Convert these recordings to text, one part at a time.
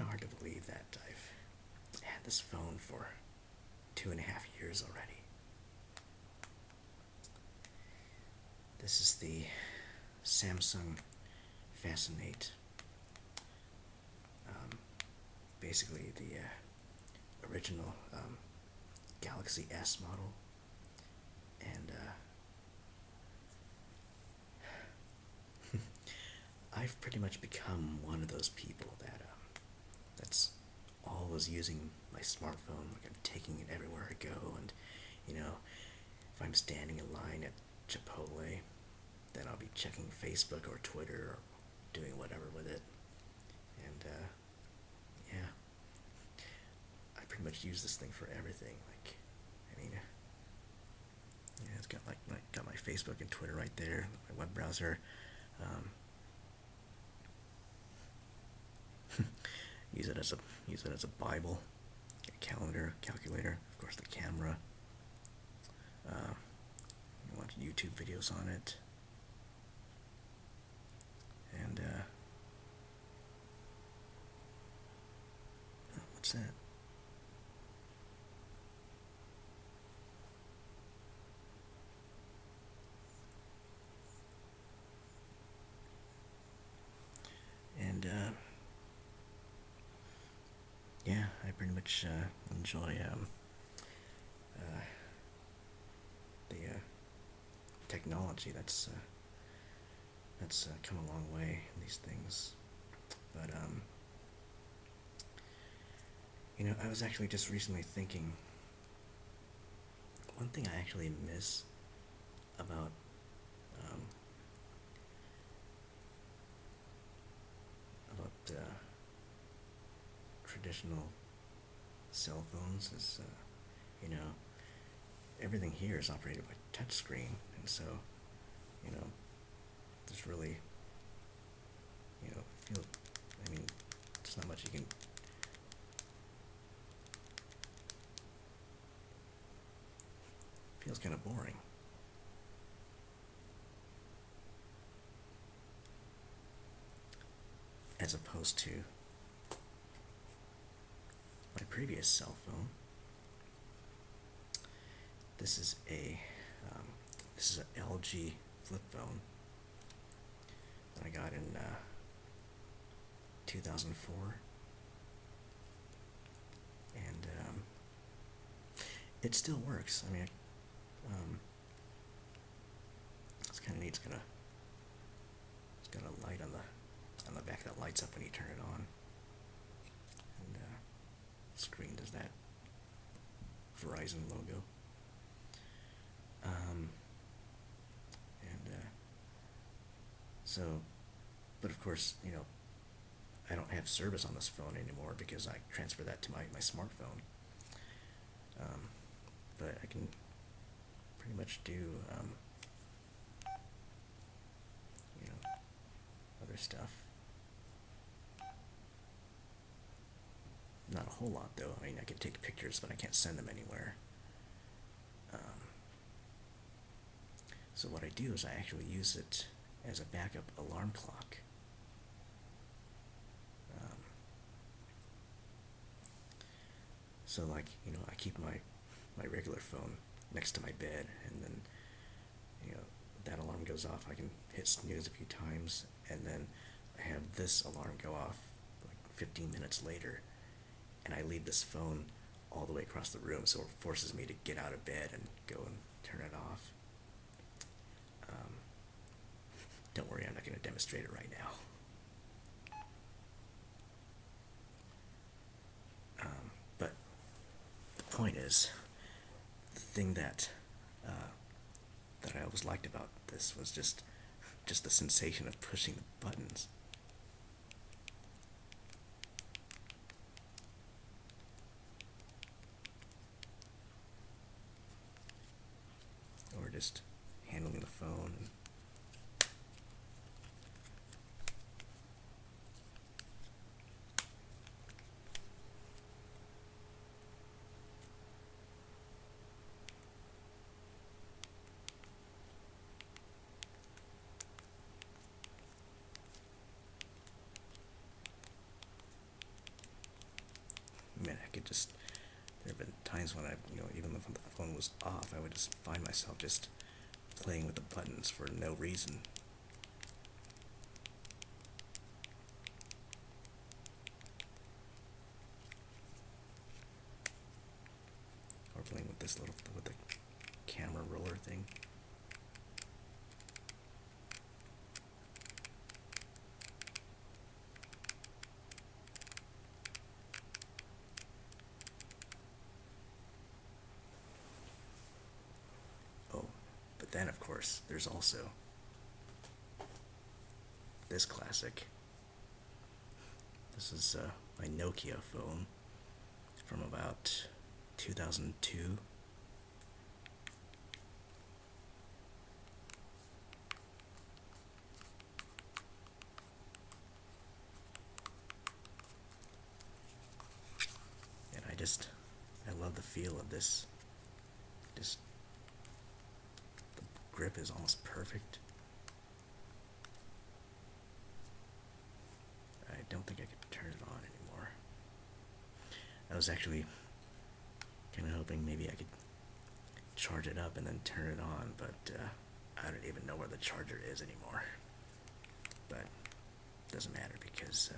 hard to believe that I've had this phone for 2.5 years already. This is the Samsung Fascinate. Basically the original Galaxy S model. And I've pretty much become one of those people that's always using my smartphone. Like, I'm taking it everywhere I go, and if I'm standing in line at Chipotle, then I'll be checking Facebook or Twitter or doing whatever with it. And yeah, I pretty much use this thing for everything. Like, I mean, yeah, it's got got my Facebook and Twitter right there, my web browser. Use it as a Bible, a calendar, calculator, of course the camera. You watch YouTube videos on it, and what's that? And yeah, I pretty much enjoy the technology that's come a long way in these things. But I was actually just recently thinking, one thing I actually miss about um, traditional cell phones is, everything here is operated by touchscreen, and so, there's really, feel, I mean, there's not much you can. Feels kind of boring. As opposed to my previous cell phone. This is a LG flip phone that I got in 2004, and it still works. I mean, it's kind of neat. It's got a light on the back that lights up when you turn it on, and the screen does that Verizon logo. And so, but of course, I don't have service on this phone anymore because I transferred that to my smartphone. But I can pretty much do, other stuff. Not a whole lot, though. I mean, I can take pictures, but I can't send them anywhere. So what I do is I actually use it as a backup alarm clock. So, like, I keep my regular phone next to my bed, and then, that alarm goes off. I can hit snooze a few times, and then I have this alarm go off like 15 minutes later, and I leave this phone all the way across the room, so it forces me to get out of bed and go and turn it off. Don't worry, I'm not going to demonstrate it right now. But the point is, the thing that I always liked about this was just the sensation of pushing the buttons. Or just handling the phone. Man, I could just. There have been times when even if the phone was off, I would just find myself just playing with the buttons for no reason. Or playing with with the camera roller thing. Oh, but then of course, there's also this classic. This is my Nokia phone from about 2002. And I love the feel of this. Just, the grip is almost perfect. I don't think I could turn it on anymore. I was actually kind of hoping maybe I could charge it up and then turn it on, but I don't even know where the charger is anymore. But it doesn't matter because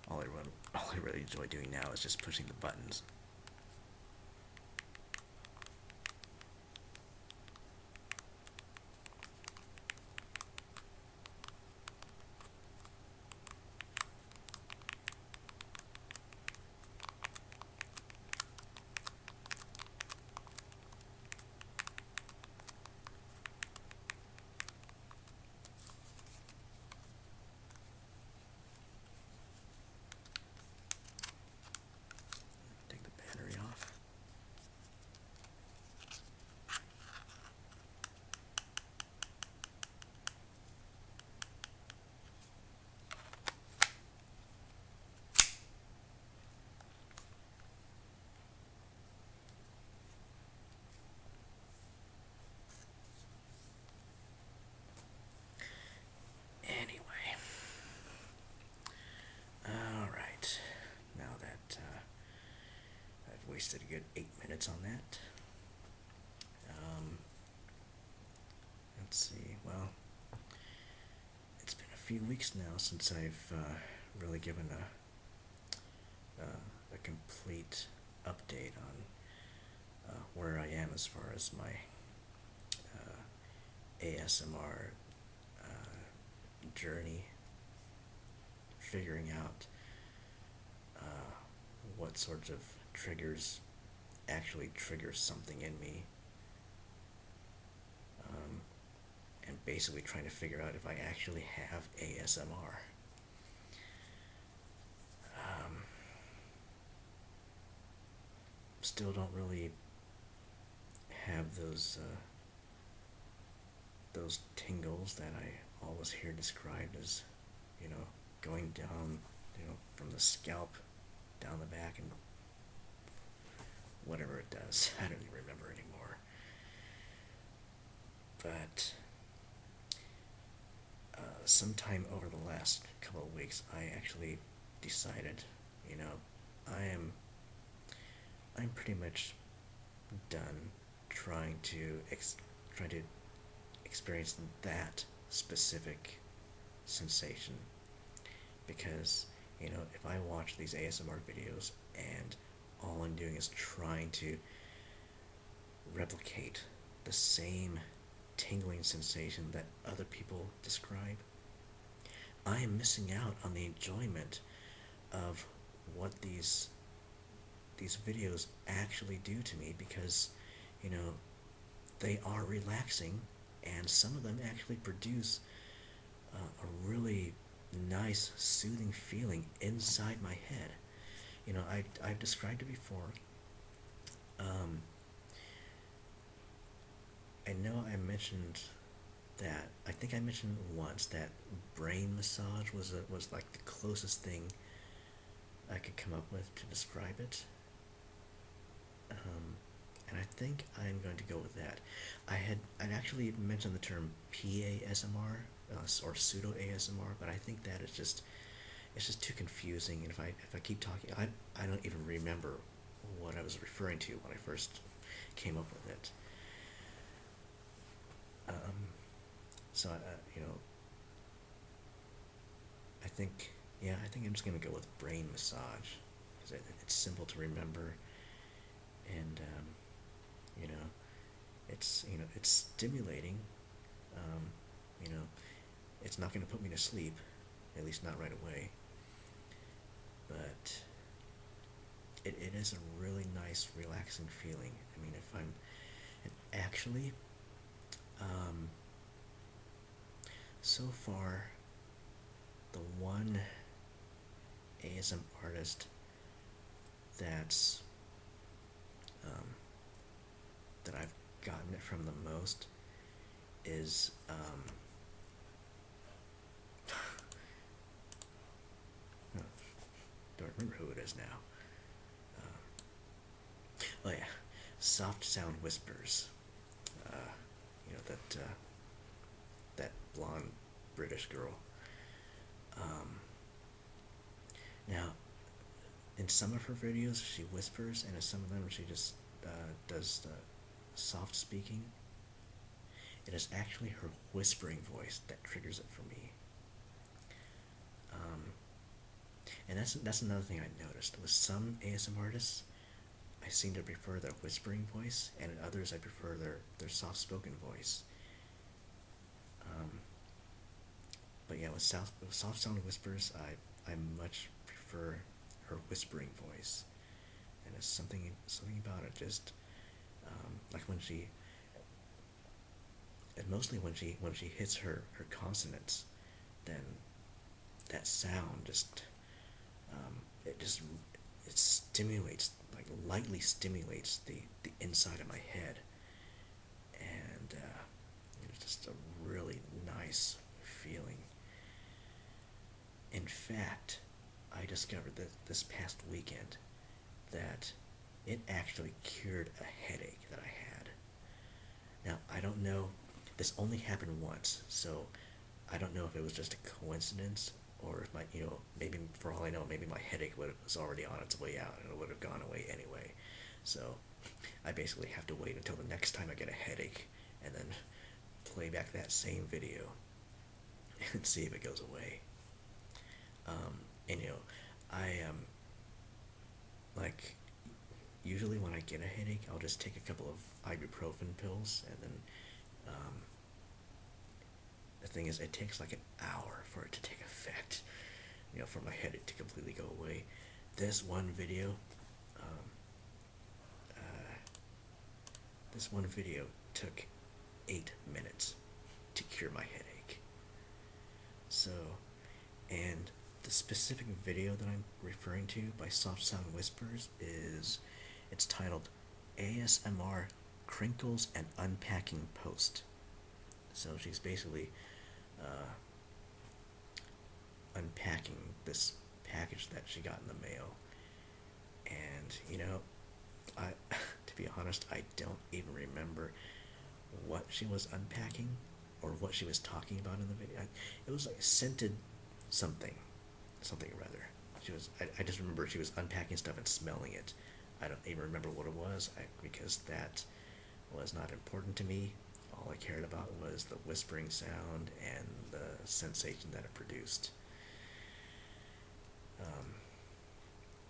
all I really enjoy doing now is just pushing the buttons. Take the battery off. Anyway, alright, now that I've wasted a good 8 minutes on that, let's see, well, it's been a few weeks now since I've really given a complete update on where I am as far as my ASMR journey, figuring out what sorts of triggers actually trigger something in me, and basically trying to figure out if I actually have ASMR. Still don't really have those tingles that I always hear described as, going down, from the scalp down the back and whatever it does. I don't even remember anymore. But sometime over the last couple of weeks, I actually decided, I'm pretty much done trying to experience that specific sensation, because if I watch these ASMR videos and all I'm doing is trying to replicate the same tingling sensation that other people describe, I am missing out on the enjoyment of what these videos actually do to me, because they are relaxing, and some of them actually produce a really nice soothing feeling inside my head. I've described it before. I know I mentioned that, I think I mentioned once that brain massage was like the closest thing I could come up with to describe it. And I think I'm going to go with that. I'd actually mentioned the term PASMR, or pseudo ASMR, but I think that is just it's just too confusing. And if I keep talking, I don't even remember what I was referring to when I first came up with it. Um, so you know, I think I'm just gonna go with brain massage because it's simple to remember, and you know, it's stimulating. Um, you know, it's not gonna put me to sleep, at least not right away. But it is a really nice, relaxing feeling. I mean, if I'm and actually, um, so far, the one ASM artist that's um, that I've gotten it from the most is don't remember who it is now. Oh yeah, Soft Sound Whispers. Uh, that blonde British girl. Um, Now, in some of her videos, she whispers, and in some of them, she just does soft speaking. It is actually her whispering voice that triggers it for me. Um, and that's another thing I noticed. With some ASM artists, I seem to prefer their whispering voice, and in others, I prefer their soft spoken voice. Um, but yeah, with soft sound whispers, I much prefer her whispering voice, and it's something about it just like when she and mostly when she hits her consonants, then that sound just it just it stimulates, like lightly stimulates the inside of my head, and it's just a really nice feeling. In fact, I discovered that this past weekend that it actually cured a headache that I had. Now, I don't know, this only happened once, so I don't know if it was just a coincidence or if maybe for all I know, maybe my headache was already on its way out and it would have gone away anyway. So I basically have to wait until the next time I get a headache and then play back that same video and see if it goes away. And I like usually when I get a headache, I'll just take a couple of ibuprofen pills, and then the thing is, it takes like an hour for it to take effect. For my headache to completely go away. This one video, um, uh, this one video took 8 minutes to cure my headache. So, and the specific video that I'm referring to by Soft Sound Whispers it's titled ASMR Crinkles and Unpacking Post. So she's basically uh, unpacking this package that she got in the mail. And, I, to be honest, I don't even remember what she was unpacking or what she was talking about in the video. It was like scented something or other. I just remember she was unpacking stuff and smelling it. I don't even remember what it was because that was not important to me. All I cared about was the whispering sound and the sensation that it produced.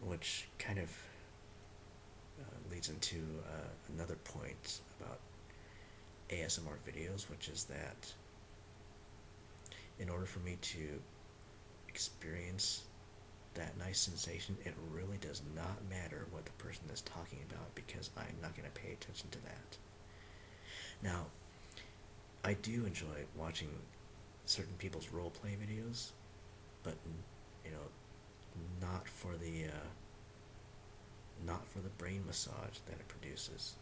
Which kind of leads into another point about ASMR videos, which is that in order for me to experience that nice sensation, it really does not matter what the person is talking about because I'm not going to pay attention to that. Now, I do enjoy watching certain people's roleplay videos, but not for the brain massage that it produces.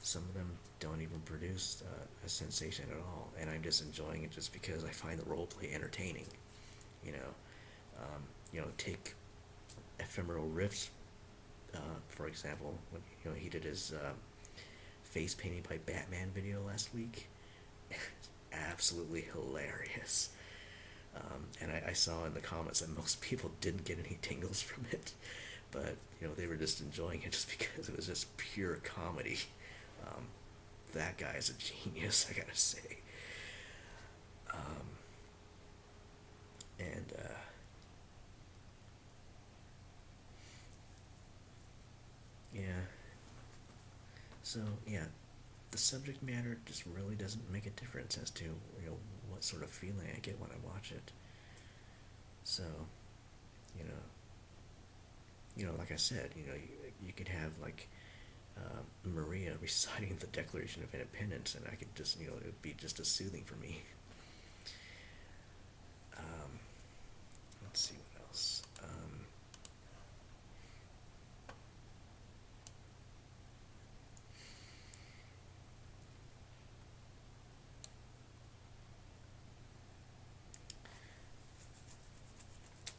Some of them don't even produce a sensation at all, and I'm just enjoying it just because I find the roleplay entertaining. You know, take ephemeral riffs, for example. When he did his face painting by Batman video last week, absolutely hilarious. And I saw in the comments that most people didn't get any tingles from it, but they were just enjoying it just because it was just pure comedy. Um, that guy is a genius, I gotta say. Um, and yeah, so yeah, the subject matter just really doesn't make a difference as to what sort of feeling I get when I watch it. So you know, like I said, you could have like Maria reciting the Declaration of Independence, and I could just it would be just as soothing for me. Um, let's see what else.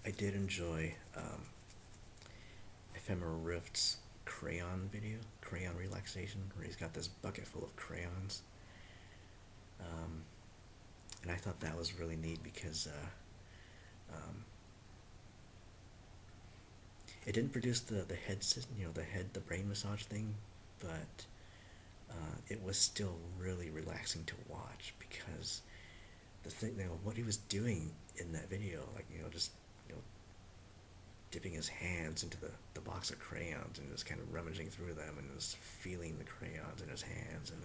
I did enjoy Ephemera Rift's crayon video, crayon relaxation, where he's got this bucket full of crayons. Um, and I thought that was really neat because it didn't produce the head system, the brain massage thing, but it was still really relaxing to watch because the thing, what he was doing in that video, like just you know dipping his hands into the box of crayons and just kind of rummaging through them and just feeling the crayons in his hands and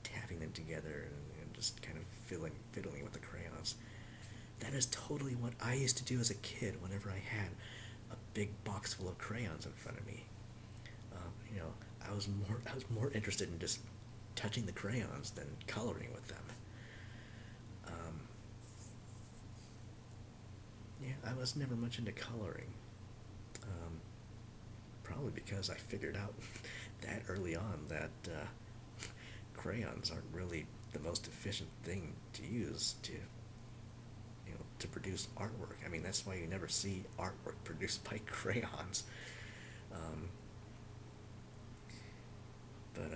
tapping them together and just kind of fiddling with the crayons. That is totally what I used to do as a kid whenever I had a big box full of crayons in front of me. I was more interested in just touching the crayons than coloring with them. Um, yeah, I was never much into coloring. Um, Probably because I figured out that early on that crayons aren't really the most efficient thing to use to produce artwork. I mean, that's why you never see artwork produced by crayons. Um, but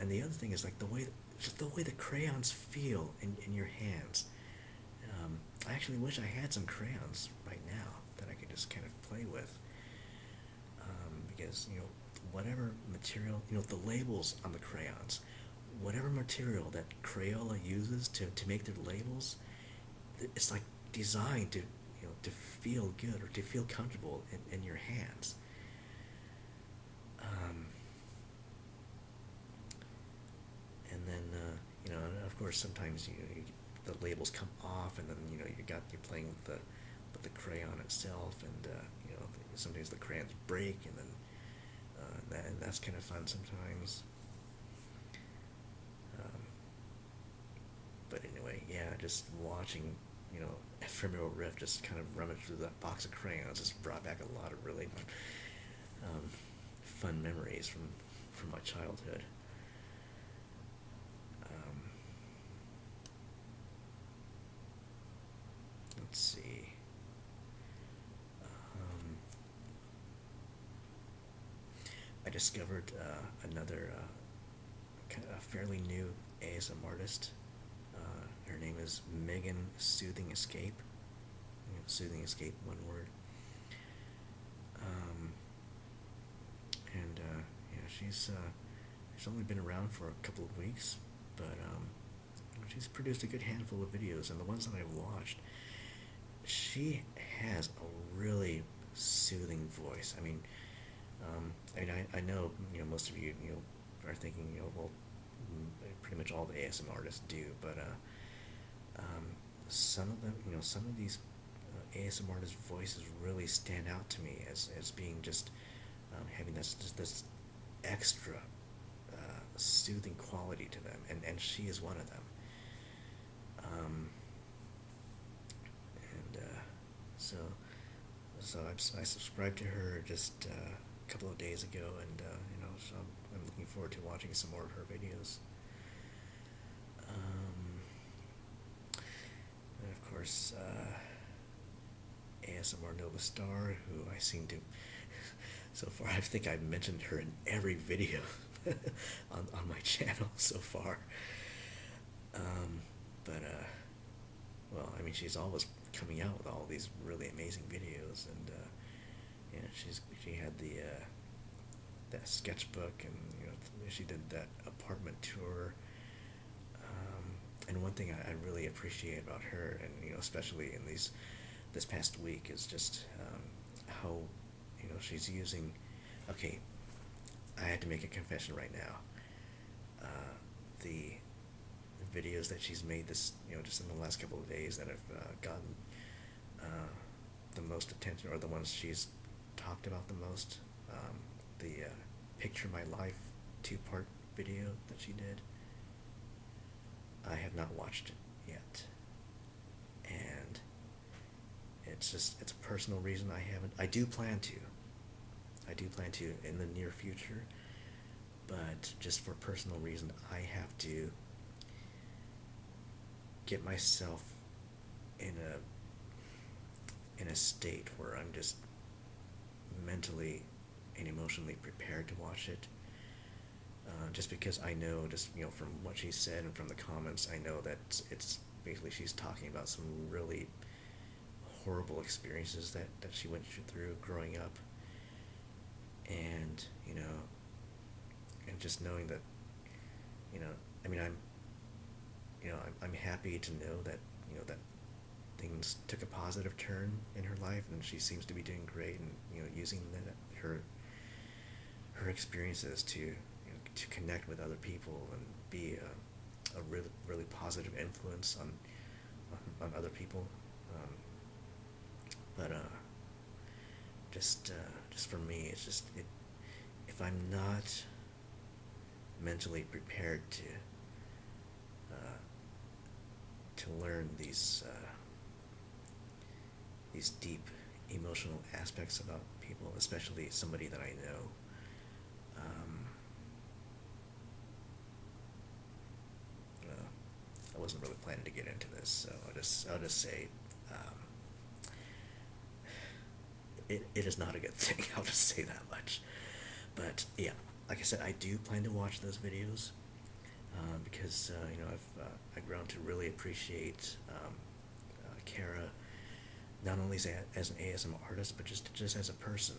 and the other thing is like just the way the crayons feel in your hands. I actually wish I had some crayons right now that I could just kind of play with. Because whatever material, the labels on the crayons, whatever material that Crayola uses to make their labels, it's like designed to feel good or to feel comfortable in your hands. Um, and then and of course sometimes the labels come off, and then you're playing with the crayon itself, and sometimes the crayons break, and then and that's kind of fun sometimes. Um, but anyway, yeah, just watching Ephemeral Rift just kind of rummage through that box of crayons just brought back a lot of really um, fun memories from my childhood. Um, let's see. Um, I discovered another a fairly new ASM artist. Her name is Megan Soothing Escape. Soothing Escape, one word. Um, and yeah, she's only been around for a couple of weeks, but she's produced a good handful of videos, and the ones that I've watched, she has a really soothing voice. I know most of you are thinking well, pretty much all the ASM artists do, but some of them some of these ASM artists' voices really stand out to me as being just having this extra soothing quality to them, and she is one of them. Um, and so I subscribed to her just a couple of days ago, and so I'm looking forward to watching some more of her videos. And of course, ASMR Nova Star, who I seem to, so far, I think I've mentioned her in every video on my channel so far. But well, I mean, she's always coming out with all these really amazing videos, and she had the that sketchbook, and she did that apartment tour. And one thing I really appreciate about her, and especially in this past week, is just how she's using. Okay, I had to make a confession right now. The videos that she's made this just in the last couple of days that have gotten the most attention, or the ones she's talked about the most, the Picture My Life 2-part video that she did. I have not watched it yet, and it's a personal reason I haven't. I do plan to in the near future, but just for personal reason, I have to get myself in a state where I'm just mentally and emotionally prepared to watch it. Just because I know, just from what she said and from the comments, I know that it's basically she's talking about some really horrible experiences that she went through growing up, and and just knowing that, I mean, I'm happy to know that that things took a positive turn in her life, and she seems to be doing great, and using her experiences to connect with other people and be a really really positive influence on other people. But just for me, it's just if I'm not mentally prepared to learn these deep emotional aspects about people, especially somebody that I know. I wasn't really planning to get into this, so I'll just say, it is not a good thing. I'll just say that much. But yeah, like I said, I do plan to watch those videos, because I've grown to really appreciate Kara, not only as an ASM artist, but just as a person.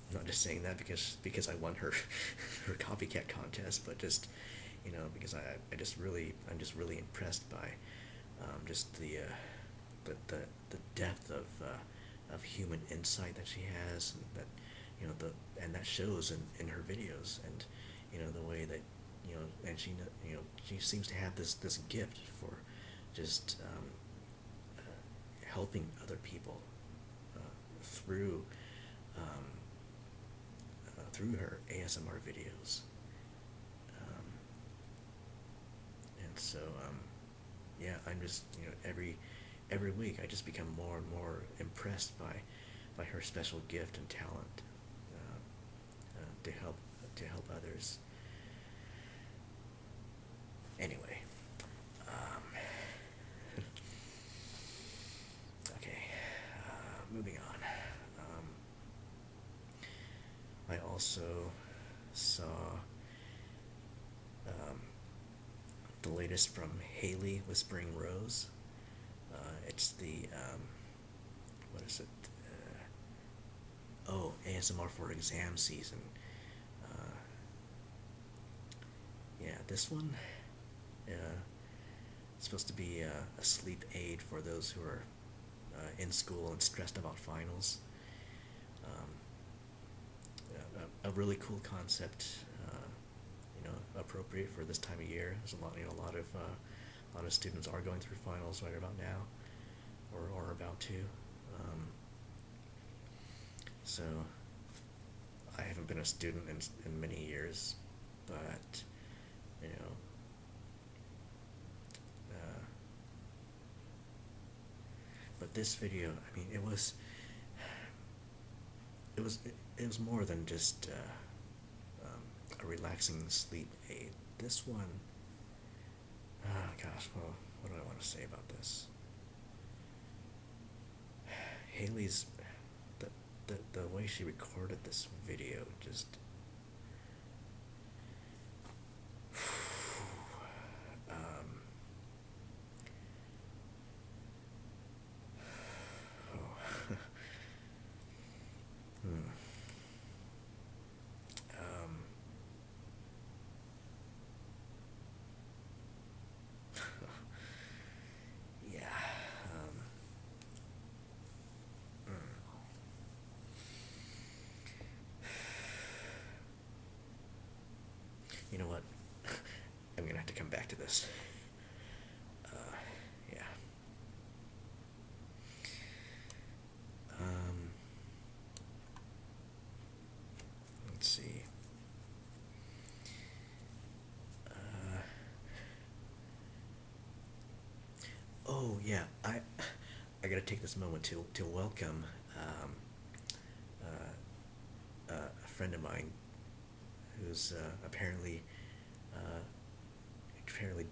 I'm not just saying that because I won her her copycat contest, but just because I'm just really impressed by just the depth of human insight that she has, and that and that shows in her videos, and the way that and she seems to have this gift for just helping other people through through her ASMR videos. And so yeah, I'm just every week I just become more and more impressed by her special gift and talent, to help others. Anyway, okay, moving on. I also saw the latest from Haley Whispering Rose. It's the what is it? ASMR for exam season. Yeah, this one. It's supposed to be a sleep aid for those who are in school and stressed about finals. A really cool concept, appropriate for this time of year. There's a lot of students are going through finals right about now, or about to. So I haven't been a student in many years, but but this video, I mean, it was more than just a relaxing sleep aid. This one, gosh, well, what do I want to say about this? Haley's the way she recorded this video, just this. Yeah. Um, let's see. Uh, oh yeah, I gotta take this moment to welcome a friend of mine who's uh, apparently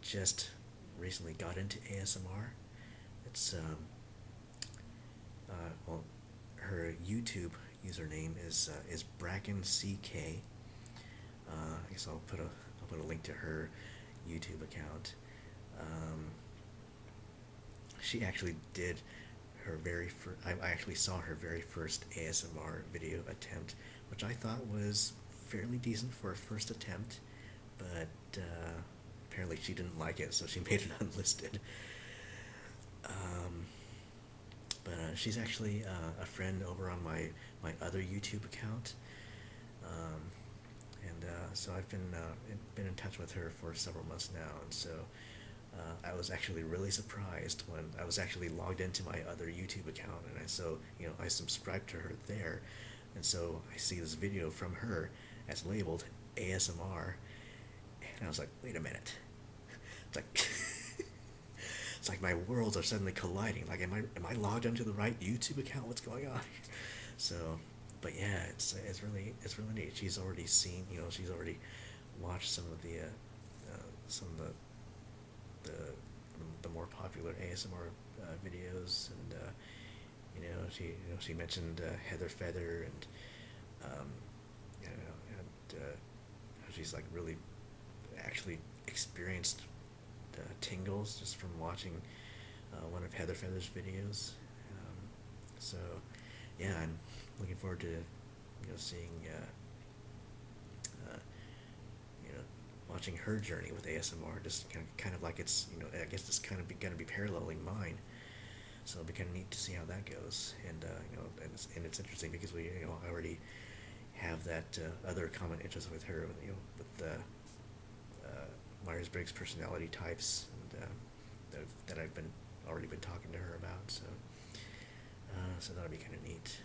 just recently got into ASMR. It's well, her YouTube username is Bracken CK. I guess I'll put a link to her YouTube account. Um, she actually did her very first. I actually saw her very first ASMR video attempt, which I thought was fairly decent for a first attempt, but apparently she didn't like it, so she made it unlisted. Um, but she's actually a friend over on my other YouTube account, um, and so I've been in touch with her for several months now, and so I was actually really surprised when I was actually logged into my other YouTube account, and I subscribed to her there, and so I see this video from her as labeled ASMR, and I was like, wait a minute, it's like it's like my worlds are suddenly colliding. Like, am I logged into the right YouTube account? What's going on? So, but yeah, it's really neat. She's already seen, she's already watched some of the the more popular ASMR videos, and she mentioned Heather Feather, and um, how she's like really actually experienced tingles just from watching one of Heather Feather's videos. So yeah, I'm looking forward to seeing watching her journey with ASMR. Just kind of like it's I guess it's kind of going to be paralleling mine. So it'll be kind of neat to see how that goes. And and it's interesting because we I already have that other common interest with her, with the Myers-Briggs personality types, and that I've already been talking to her about. So so that'll be kind of neat.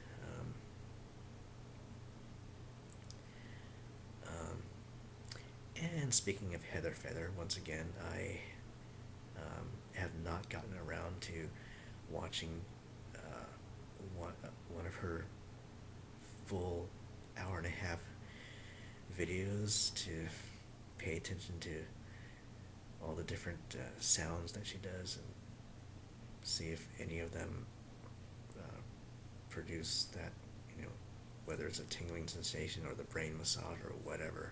And speaking of Heather Feather, once again, I have not gotten around to watching one of her full hour and a half videos to pay attention to all the different sounds that she does, and see if any of them produce that, whether it's a tingling sensation or the brain massage or whatever.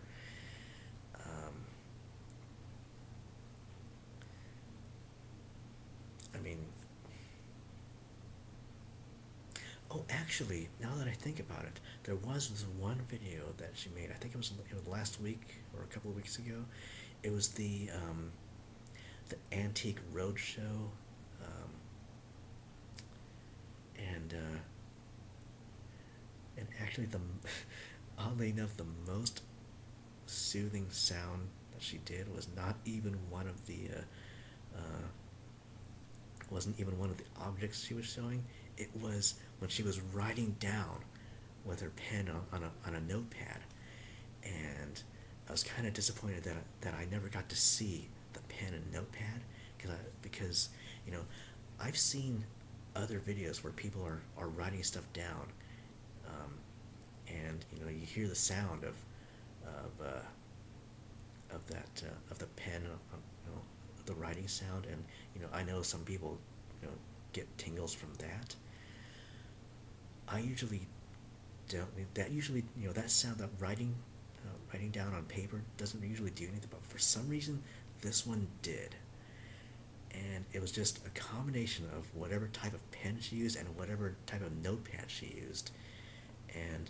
I mean, oh, actually, now that I think about it, there was this one video that she made. I think it was last week or a couple of weeks ago. It was the Antique Roadshow, and actually oddly enough, the most soothing sound that she did was not even one of the wasn't even one of the objects she was showing. It was when she was writing down with her pen on a notepad, and I was kind of disappointed that I never got to see the pen and notepad, because I've seen other videos where people are writing stuff down, and you hear the sound of the pen, the writing sound, and I know some people get tingles from that. I usually don't. That usually that sound, that writing down on paper doesn't usually do anything, but for some reason this one did, and it was just a combination of whatever type of pen she used and whatever type of notepad she used, and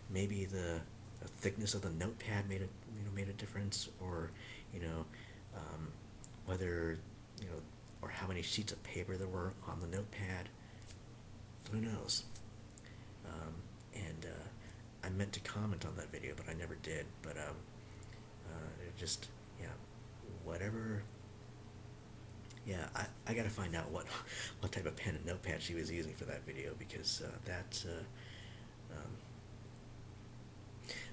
maybe the thickness of the notepad made a difference, or whether or how many sheets of paper there were on the notepad. Who knows? And I meant to comment on that video, but I never did. But it just, yeah, whatever Yeah, I gotta find out what type of pen and notepad she was using for that video because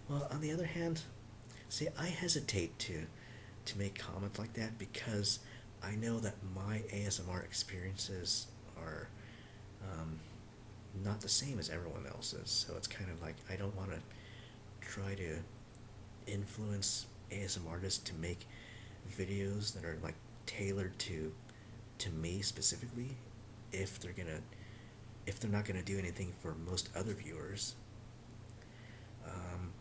well, on the other hand, see, I hesitate to make comments like that because I know that my ASMR experiences are um, not the same as everyone else's. So it's kind of like I don't want to try to influence ASMRtists to make videos that are like tailored to me specifically if they're not gonna do anything for most other viewers.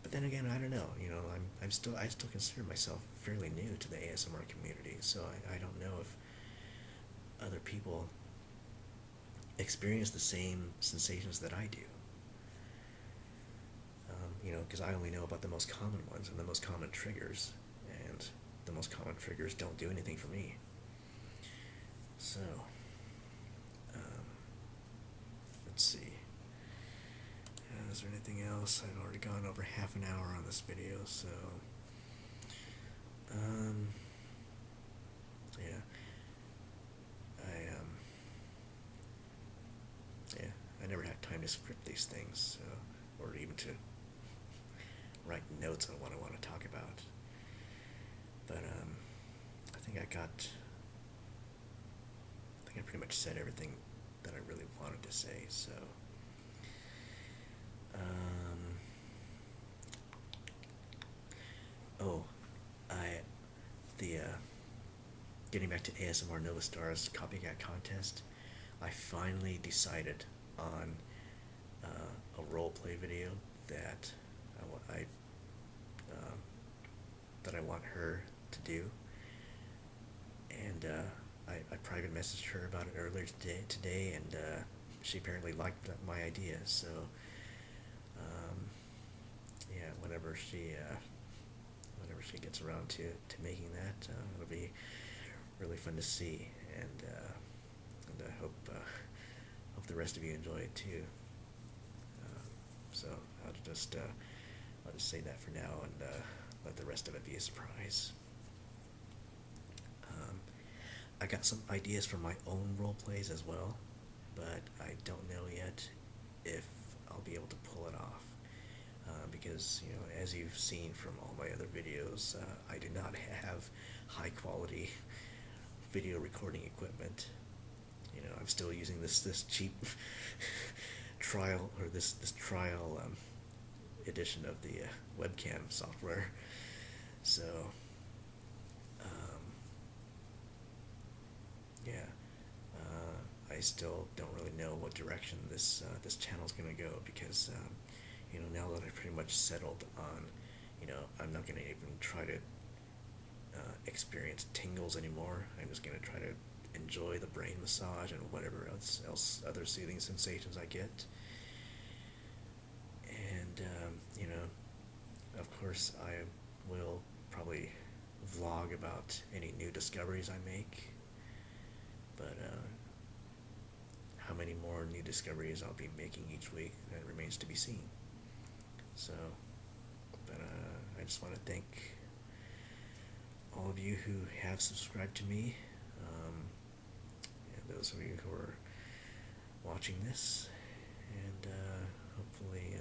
But then again, I don't know. You know, I still consider myself fairly new to the ASMR community, so I don't know if other people experience the same sensations that I do. You know, because I only know about the most common ones and the most common triggers, and the most common triggers don't do anything for me. So, um, let's see. Is there anything else? I've already gone over half an hour on this video, so um, yeah, I yeah, I never had time to script these things, so, or even to write notes on what I want to talk about. But I think I pretty much said everything that I really wanted to say. So, um, oh, I the getting back to ASMR Nova Stars copycat contest. I finally decided on a role play video that I um, that I want her to do, and I private messaged her about it earlier today, and she apparently liked my idea. So yeah, whenever she gets around to making that, it'll be really fun to see, and I hope the rest of you enjoy it too. So I'll just say that for now, and let the rest of it be a surprise. I got some ideas for my own role plays as well, but I don't know yet if I'll be able to pull it off. Because, you know, as you've seen from all my other videos, I do not have high quality video recording equipment. You know, I'm still using this cheap trial, or this trial edition of the webcam software. So yeah, I still don't really know what direction this channel's gonna go because you know, now that I've pretty much settled on, you know, I'm not gonna even try to experience tingles anymore. I'm just gonna try to enjoy the brain massage and whatever else other soothing sensations I get. And you know, of course, I will probably vlog about any new discoveries I make, but how many more new discoveries I'll be making each week, that remains to be seen. So, but I just want to thank all of you who have subscribed to me, and those of you who are watching this, and hopefully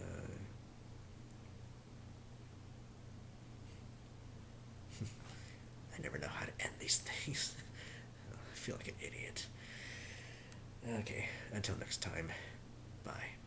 I never know how to end these things. I feel like an idiot. Okay, until next time, bye.